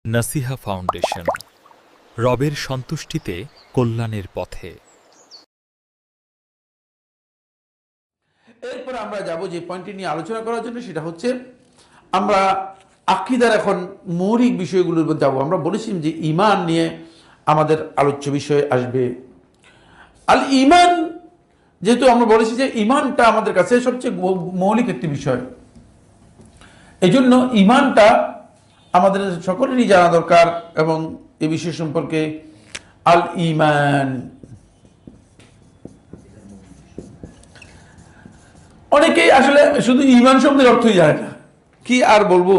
নাসিহা foundation, রবের সন্তুষ্টিতে কল্যাণের পথে। এরপর আমরা যাব যে পয়েন্টটি নিয়ে আলোচনা করার জন্য, সেটা হচ্ছে আমরা আকীদার এখন মৌলিক বিষয়গুলোর উপর যাব। আমরা বলেছি যে ঈমান নিয়ে আমাদের আলোচ্য বিষয় আসবে। আল ঈমান, যেহেতু আমরা বলেছি যে ঈমানটা আমাদের কাছে সবচেয়ে মৌলিক একটি বিষয়, এই জন্য ঈমানটা আমাদের সকলেরই জানা দরকার। এবং এই বিষয় সম্পর্কে আল ঈমান, অনেকেই আসলে শুধু ঈমান শব্দের অর্থই জানে না। কি আর বলবো,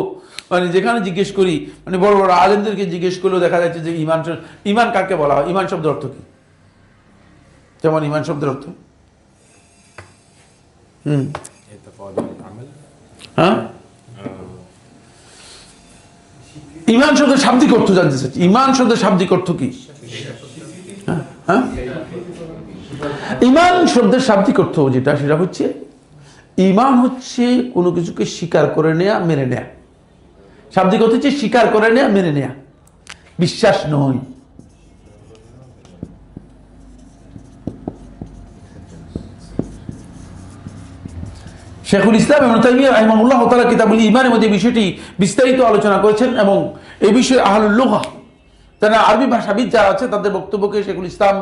মানে যেখানে জিজ্ঞেস করি, মানে বড় বড় আলেমদেরকে জিজ্ঞেস করলেও দেখা যাচ্ছে যে ঈমান কাকে বলা হয়, ঈমান শব্দের অর্থ কি। যেমন ঈমান শব্দের অর্থ হ্যাঁ, ঈমান শব্দের শাব্দিক অর্থ জানতে চাচ্ছি। ঈমান শব্দের শাব্দিক অর্থ কি? হ্যাঁ, ঈমান শব্দের শাব্দিক অর্থ যেটা, সেটা হচ্ছে ঈমান হচ্ছে কোনো কিছুকে স্বীকার করে নেয়া, মেনে নেয়া। শাব্দিক অর্থ হচ্ছে স্বীকার করে নেয়া, মেনে নেয়া, বিশ্বাস নয়। শেখুল ইসলাম ইবনে তাইমিয়া রাহিমাহুল্লাহ তাআলা কিতাবুল ঈমানের মধ্যে বিষয়টি বিস্তারিত আলোচনা করেছেন। এবং এই বিষয়ে আহলুল লুগা, তারা আরবি ভাষাবিদ যারা আছে, তাদের বক্তব্যকে শেখুল ইসলাম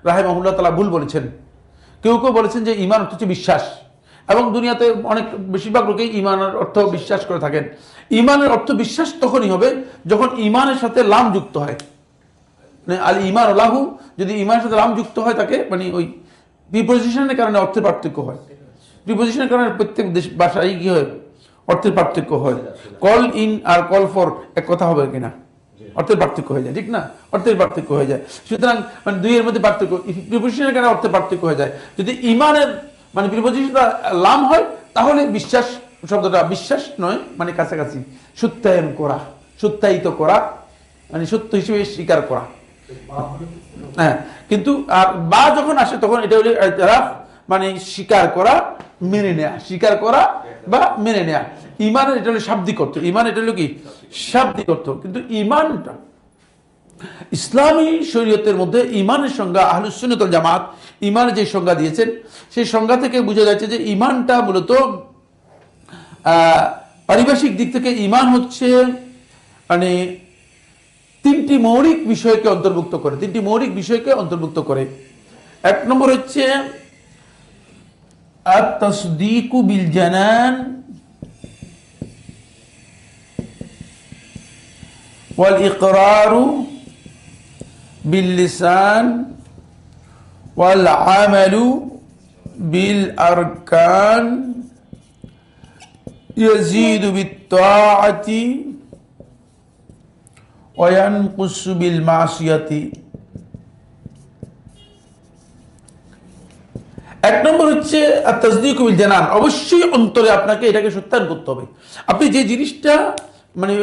রাহিমাহুল্লাহ তাআলা ভুল বলেছেন। কেউ কেউ বলেছেন যে ঈমান অর্থ হচ্ছে বিশ্বাস, এবং দুনিয়াতে অনেক বেশিরভাগ লোকেই ঈমানের অর্থ বিশ্বাস করে থাকেন। ঈমানের অর্থ বিশ্বাস তখনই হবে যখন ঈমানের সাথে লাম যুক্ত হয়। মানে আল ঈমান লাহু, যদি ঈমানের সাথে লাম যুক্ত হয়, তাকে মানে ওই প্রিপোজিশনের কারণে অর্থের পার্থক্য হয়। প্রিপোজিশনের কারণে প্রত্যেক দেশ ভাষায় কি হয়, অর্থের পার্থক্য হয়। কল ইন আর কল ফর এক কথা হবে কিনা, অর্থের পার্থক্য হয়ে যায়, ঠিক না? অর্থের পার্থক্য হয়ে যায়। সুতরাং মানে দুইয়ের মধ্যে পার্থক্য, প্রিপোজিশনের কারণে অর্থের পার্থক্য হয়ে যায়। যদি ঈমানের মানে প্রিপোজিশনটা লাম হয়, তাহলে বিশ্বাস শব্দটা বিশ্বাস নয়, মানে কাছাকাছি সত্যায়ন করা, সত্যায়িত করা, মানে সত্য হিসেবে স্বীকার করা। হ্যাঁ, কিন্তু আর বা যখন আসে তখন এটা হলো ইতিরাফ, মানে স্বীকার করা, মেনে নেয়া, স্বীকার করা বা মেনে নেয়া। ঈমানের এটা হলো শাব্দিক অর্থ, ঈমান এটা হলো কি শাব্দিক অর্থ। কিন্তু ঈমানটা ইসলামী শরীয়তের মধ্যে ঈমানের সংজ্ঞা, আহলুস সুন্নাত ওয়াল জামাত ঈমানের যে সংজ্ঞা দিয়েছেন, সেই সংজ্ঞা থেকে বোঝা যাচ্ছে যে ঈমানটা মূলত পারিভাষিক দিক থেকে ঈমান হচ্ছে মানে তিনটি মৌলিক বিষয়কে অন্তর্ভুক্ত করে, তিনটি মৌলিক বিষয়কে অন্তর্ভুক্ত করে। এক নম্বর হচ্ছে আত-তাসদীকু বিল জানান ওয়াল ইকরারু বিল লিসান ওয়াল আমালু বিল আরকান ইয়াজিদু বিত তাআতি ওয়া ইয়ানকুসু বিল মাসিয়াতি। এক নম্বর হচ্ছে আত-তাসদীকু বিল জানান, অবশ্যই অন্তরে আপনাকে এটাকে সত্যায়ন করতে হবে। আপনি যে জিনিসটা মানে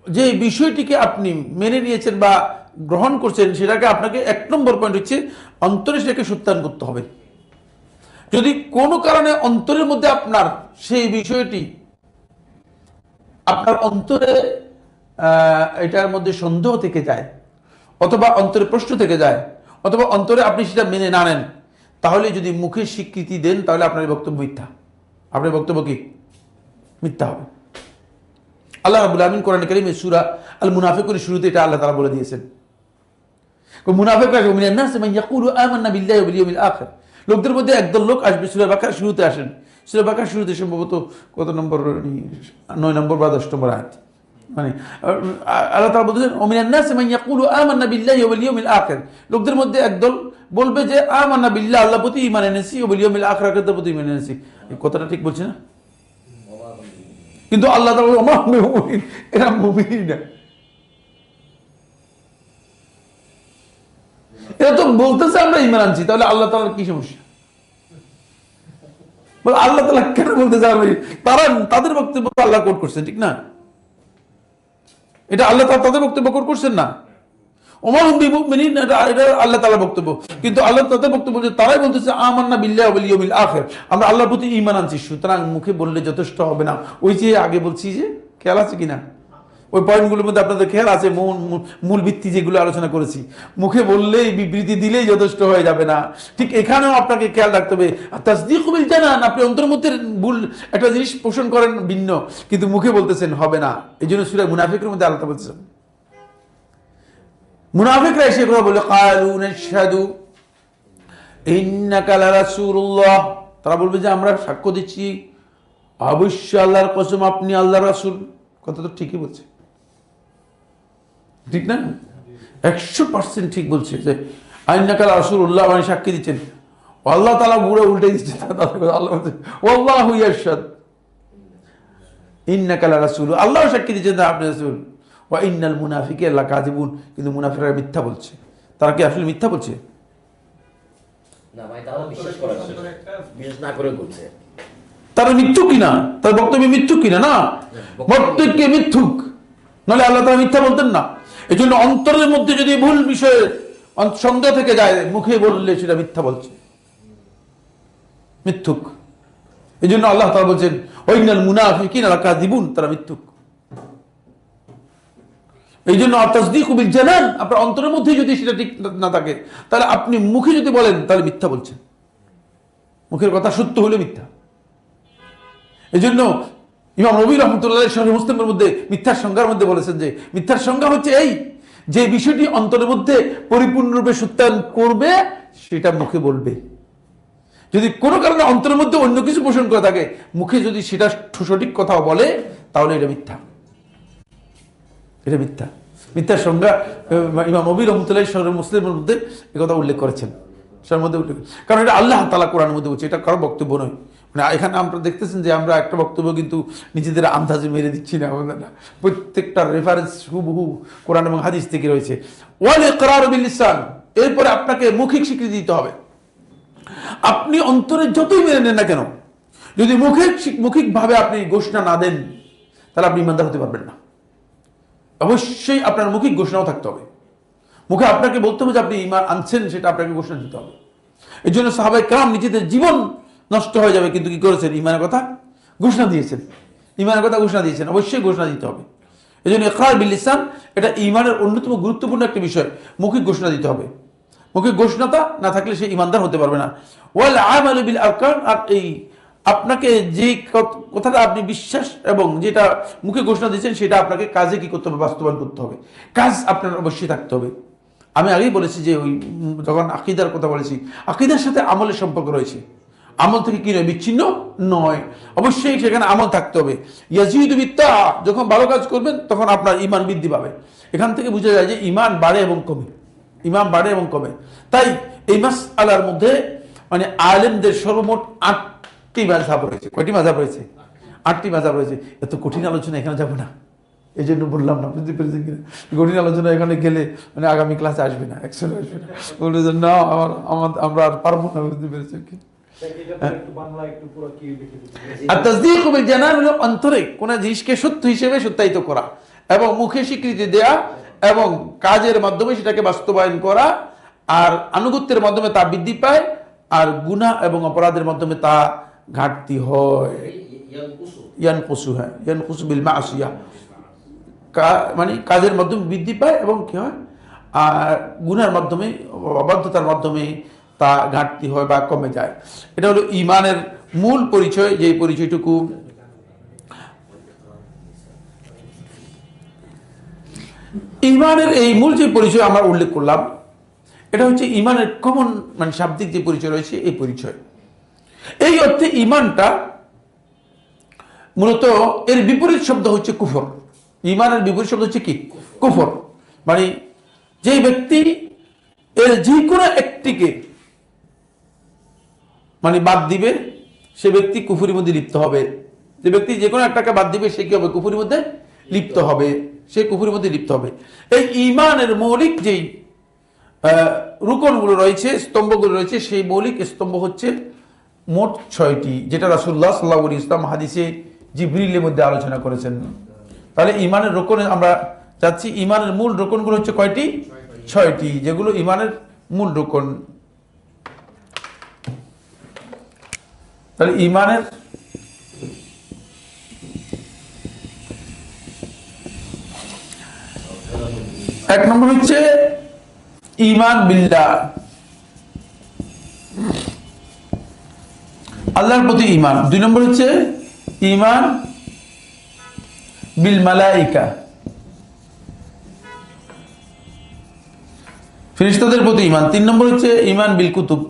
যে বিষয়টিকে আপনি মেনে নিয়েছেন বা গ্রহণ করছেন, সেটাকে আপনাকে এক নম্বর পয়েন্ট হচ্ছে অন্তরে সেটাকে সত্যায়ন করতে হবে। যদি কোনো কারণে অন্তরের মধ্যে আপনার সেই বিষয়টি, আপনার অন্তরে এটার মধ্যে সন্দেহ থেকে যায়, অথবা অন্তরে প্রশ্ন থেকে যায়, অথবা অন্তরে আপনি সেটা মেনে না নেন, তাহলে যদি মুখে স্বীকৃতি দেন, তাহলে আপনার বক্তব্য মিথ্যা। আপনার বক্তব্য কি মিথ্যা হবে। আল্লাহ রাব্বুল আলামিন কোরআন কারীমে সূরা আল মুনাফিকুনের শুরুতে এটা আল্লাহ তাআলা বলে দিয়েছেন। মুনাফিকরা মিনান নাস মান ইয়াকুলু আমান্না বিল্লাহি ওয়াল ইয়াউমিল আখির, লোকদের মধ্যে একদল লোক আসবে। সূরা বাকারার শুরুতে আসেন, সূরা বাকারার শুরুতে সম্ভবত কত নম্বর, 9 নম্বর বা 10 নম্বর আয়াত। মানে আল্লাহ তাআলা বলেছেন মিনান নাস মান ইয়াকুলু আমান্না বিল্লাহি ওয়াল ইয়াউমিল আখির, লোকদের মধ্যে একদল বলবে যে আমান্না বিল্লাহ, আল্লাহর প্রতি ঈমান এনেছি, ওয়াল ইয়াউমিল আখির, আখিরাতের প্রতি ঈমান এনেছি। এই কথাটা ঠিক বলছি না? কিন্তু আল্লাহ তাআলা ওমা মুমিন, এরা মুমিন না। এরা তো বলতেছে আমরা ঈমান আনছি, তাহলে আল্লাহ তাআলার কি সমস্যা? বলে আল্লাহ তাআলা কেন বলতেছে আমরা, তারা তাদের বক্তব্য আল্লাহ কোট করছেন, ঠিক না? এটা আল্লাহ তাআলা তাদের বক্তব্য কোট করছেন না। ওমা মুমিনিন, এটা আল্লাহ তাআলার বক্তব্য। কিন্তু আল্লাহ তাদের বক্তব্য যে তারাই বলতেছে আমান্না বিল্লাহি ওয়াল ইয়াউমিল আখির, আমরা আল্লাহর প্রতি ঈমান আনছি। সুতরাং মুখে বললে যথেষ্ট হবে না। ওই যে আগে বলছি যে খেয়াল আছে কিনা, ওই পয়েন্টগুলোর মধ্যে আপনাদের খেয়াল আছে, মূল ভিত্তি যেগুলো আলোচনা করেছি। মুখে বললেই, বিবৃতি দিলেই যথেষ্ট হয়ে যাবে না, ঠিক এখানেও আপনাকে খেয়াল রাখতে হবে। তাসদীক বিল জানান, আপনি অন্তরের মধ্যে ভুল একটা জিনিস পোষণ করেন ভিন্ন, কিন্তু মুখে বলতেছেন হবে না। এই জন্য সূরা মুনাফিকের মধ্যে আল্লাহ বলতেছেন, মুনাফিকরা এসে কথা বলে, ক্বালু নাশহাদু ইন্নাকা লারাসূলুল্লাহ, তারা বলবে যে আমরা সাক্ষ্য দিচ্ছি অবশ্যই আল্লাহর কসম আপনি আল্লাহর রাসূল। কথা তো ঠিকই বলছে, ঠিক না? 100% ঠিক বলছে যে ইন্নাকা লারাসূলুল্লাহ, মানে সাক্ষী দিচ্ছেন। আল্লাহ তাআলা পুরো উল্টে দিচ্ছে তাদের কথা। আল্লাহ বলছে ওয়াল্লাহু ইয়াশহাদ ইন্নাকা লারাসূল, আল্লাহ সাক্ষী দিচ্ছেন যে আপনি রাসূল। ওয়া ইন্নাল মুনাফিকিনা লাকাযিবুন, কিন্তু মুনাফিকরা মিথ্যা বলছে। তারা কি আসলে মিথ্যা বলছে? না ভাই, তারা বিশ্বাস করে না, বিশ্বাস না করে বলছে। তারা মিথ্যুক কিনা, তার বক্তব্য মিথ্যুক কিনা? না, বক্তব্যকে মিথ্যুক, নাহলে আল্লাহ তাআলা মিথ্যা বলতেন না। এই জন্য অন্তরের মধ্যে যদি ভুল বিষয়ে সন্দেহ থেকে যায়, মুখে বললে সেটা মিথ্যা বলছে, মিথ্যুক। এই জন্য আল্লাহ তাআলা বলছেন ওয়াইনাল মুনাফিকিনা লাকাযিবুন, তারা মিথ্যুক। এই জন্য তাসদীক বিল জানান, আপনার অন্তরের মধ্যে যদি সেটা ঠিক না থাকে, তাহলে আপনি মুখে যদি বলেন তাহলে মিথ্যা বলছেন। মুখের কথা সত্য হলে মিথ্যা। এই জন্য ইমাম নবী রাহমাতুল্লাহ সহিহ মুসলিমের মধ্যে মিথ্যার সংজ্ঞার মধ্যে বলেছেন যে মিথ্যার সংজ্ঞা হচ্ছে এই, যে বিষয়টি অন্তরের মধ্যে পরিপূর্ণরূপে সত্যায়ন করবে সেটা মুখে বলবে। যদি কোনো কারণে অন্তরের মধ্যে অন্য কিছু পোষণ করে থাকে, মুখে যদি সেটা সঠিক কথা বলে, তাহলে এটা মিথ্যা, এটা মিথ্যা। মিথ্যার সংজ্ঞা ইমাম নবী রাহমাতুল্লাহ সহিহ মুসলিমের মধ্যে একথা উল্লেখ করেছেন। সেটার মধ্যে কারণ এটা আল্লাহ তাআলা কোরআনের মধ্যে বলছে, এটা কারো বক্তব্য নয়। মানে এখানে আমরা দেখতেছেন যে আমরা একটা বক্তব্য কিন্তু নিজেদের আন্দাজে মেরে দিচ্ছি না, প্রত্যেকটা রেফারেন্স হুবহু কোরআন এবং হাদিস থেকে রয়েছে। ওয়াল ইকরার বিল লিসান, এরপরে আপনাকে মৌখিক স্বীকৃতি দিতে হবে। আপনি অন্তরে যতই মেনে নেন না কেন, যদি মৌখিকভাবে আপনি ঘোষণা না দেন, তাহলে আপনি ইমানদার হতে পারবেন না। অবশ্যই আপনার মৌখিক ঘোষণাও থাকতে হবে। মুখে আপনাকে বলতে হবে যে আপনি ঈমান আনছেন, সেটা আপনাকে ঘোষণা দিতে হবে। এই জন্য সাহাবায়ে কেরাম নিজেদের জীবন নষ্ট হয়ে যাবে, কিন্তু কি করেছেন? ঈমানের কথা ঘোষণা দিয়েছেন। ঈমানের কথা ঘোষণা দিয়েছেন, অবশ্যই ঘোষণা দিতে হবে। এই জন্য ইকরার বিল লিসান এটা ঈমানের অন্যতম গুরুত্বপূর্ণ একটা বিষয়। মৌখিক ঘোষণা দিতে হবে। মৌখিক ঘোষণাটা না থাকলে সে ঈমানদার হতে পারবে না। ওয়াল আমালু বিল আরকান, আর এই আপনাকে যে কথাটা আপনি বিশ্বাস এবং যেটা মুখে ঘোষণা দিয়েছেন, সেটা আপনাকে কাজে কি করতে হবে? বাস্তবায়ন করতে হবে। কাজ আপনার অবশ্যই থাকতে হবে। আমি আগেই বলেছি যে ওই যখন আকীদার কথা বলেছি, আকীদার সাথে আমলের সম্পর্ক রয়েছে। আমল থেকে কি নয়, বিচ্ছিন্ন নয়, অবশ্যই সেখানে আমল থাকতে হবে। ইয়াজিদু বিত্তাআ, যখন ভালো কাজ করবেন তখন আপনার ঈমান বৃদ্ধি পাবে। এখান থেকে বোঝা যায় যে ঈমান বাড়ে এবং কমে, ঈমান বাড়ে এবং কমে। তাই এই মাসআলার মধ্যে মানে আলেমদের সর্বমোট 8টি মাযহাব রয়েছে। কয়টি মাযহাব রয়েছে? 8টি মাযহাব রয়েছে। এত কঠিন আলোচনা এখানে যাব না, এই জন্য বললাম না, বুঝতে পেরেছেন কিনা? কঠিন আলোচনা এখানে গেলে মানে আগামী ক্লাসে আসবে না, একসাথে আসবে না, বলে যে না আমরা আর পারবো না। বুঝতে পেরেছেন কি? আর তাসদীক বিল জানান হলো অন্তরে কোন জিনিসকে সত্য হিসেবে সত্যায়িত করা এবং মুখে স্বীকৃতি দেয়া এবং কাজের মাধ্যমে সেটাকে বাস্তবায়ন করা, আর আনুগত্যের মাধ্যমে তা বৃদ্ধি পায়, আর গুনাহ এবং অপরাধের মাধ্যমে তা ঘাটতি হয়। ইয়ানকুসু, হ্যাঁ, ইয়ানকুসু বিল মাসিয়া, মানে কাজের মাধ্যমে বৃদ্ধি পায় এবং কি হয়, আর গুনার মাধ্যমে, অবাধ্যতার মাধ্যমে তা ঘাটতি হয় বা কমে যায়। এটা হলো ঈমানের মূল পরিচয়, যে পরিচয়টুকু ঈমানের এই মূল যে পরিচয় আমরা উল্লেখ করলাম, এটা হচ্ছে ঈমানের কমন মানে শাব্দিক যে পরিচয় রয়েছে, এই পরিচয়। এই অর্থে ঈমানটা মূলত এর বিপরীত শব্দ হচ্ছে কুফর। ঈমানের বিপরীত শব্দ হচ্ছে কি? কুফর। মানে যে ব্যক্তি এর যে কোনো একটিকে মানে বাদ দিবে, সে ব্যক্তি কুফরির মধ্যে লিপ্ত হবে। যে ব্যক্তি যে কোনো একটাকে বাদ দিবে, সে কি হবে? কুফরির মধ্যে লিপ্ত হবে, সে কুফরির মধ্যে লিপ্ত হবে। এই ঈমানের মৌলিক যেই রুকনগুলো রয়েছে, স্তম্ভগুলো রয়েছে, সেই মৌলিক স্তম্ভ হচ্ছে মোট 6টি, যেটা রাসূলুল্লাহ সাল্লাল্লাহু আলাইহি ওয়াসাল্লাম হাদিসে জিবরিলের মধ্যে আলোচনা করেছেন। তাহলে ঈমানের রুকনে আমরা যাচ্ছি। ঈমানের মূল রুকনগুলো হচ্ছে কয়টি? 6টি, যেগুলো ঈমানের মূল রুকন। তাহলে ঈমানের এক নম্বর হচ্ছে ঈমান বিল্লাহ, আল্লাহর প্রতি ঈমান। দুই নম্বর হচ্ছে ঈমান বিল মালাইকা, ফেরেশতাদের প্রতি ঈমান। তিন নম্বর হচ্ছে ঈমান বিল কুতুব।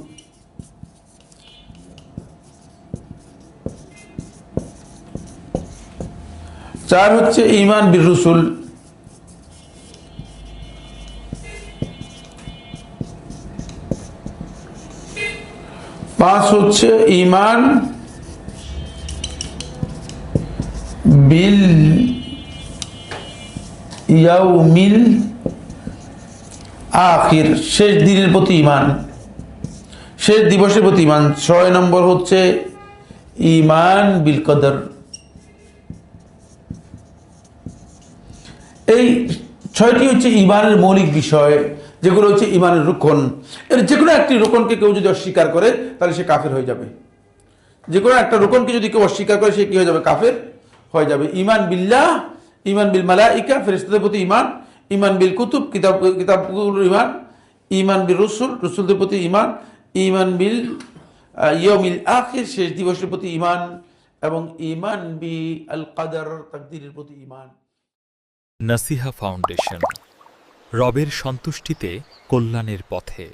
চার হচ্ছে ঈমান বির রসুল। পাঁচ হচ্ছে ঈমান বিল ইয়াউমিল আখির, শেষ দিনের প্রতি ঈমান, শেষ দিবসের প্রতি ঈমান। ছয় নম্বর হচ্ছে ঈমান বিল কদর। এই ছয়টি হচ্ছে ঈমানের মৌলিক বিষয়, যেগুলো হচ্ছে ঈমানের রুকন। এর যে কোনো একটি রুকনকে কেউ যদি অস্বীকার করে তাহলে সে কাফের হয়ে যাবে। যে কোনো একটা রুকনকে যদি কেউ অস্বীকার করে সে কি হয়ে যাবে? কাফের হয়ে যাবে। ঈমান বিল্লাহ, ঈমান বিল মালাইকা, ফেরেশতাদের প্রতি ঈমান, ঈমান বিল কুতুব, কিতাবগুলোর ঈমান, ঈমান বিল রসুল, রসুলদের প্রতি ঈমান, ঈমান বিল ইয়াউমিল আখির, শেষ দিবসের প্রতি ঈমান, এবং ঈমান বি আল কদর, তাকদীরের প্রতি ঈমান। নাসিহা ফাউন্ডেশন, রবের সন্তুষ্টিতে কল্যাণের পথে।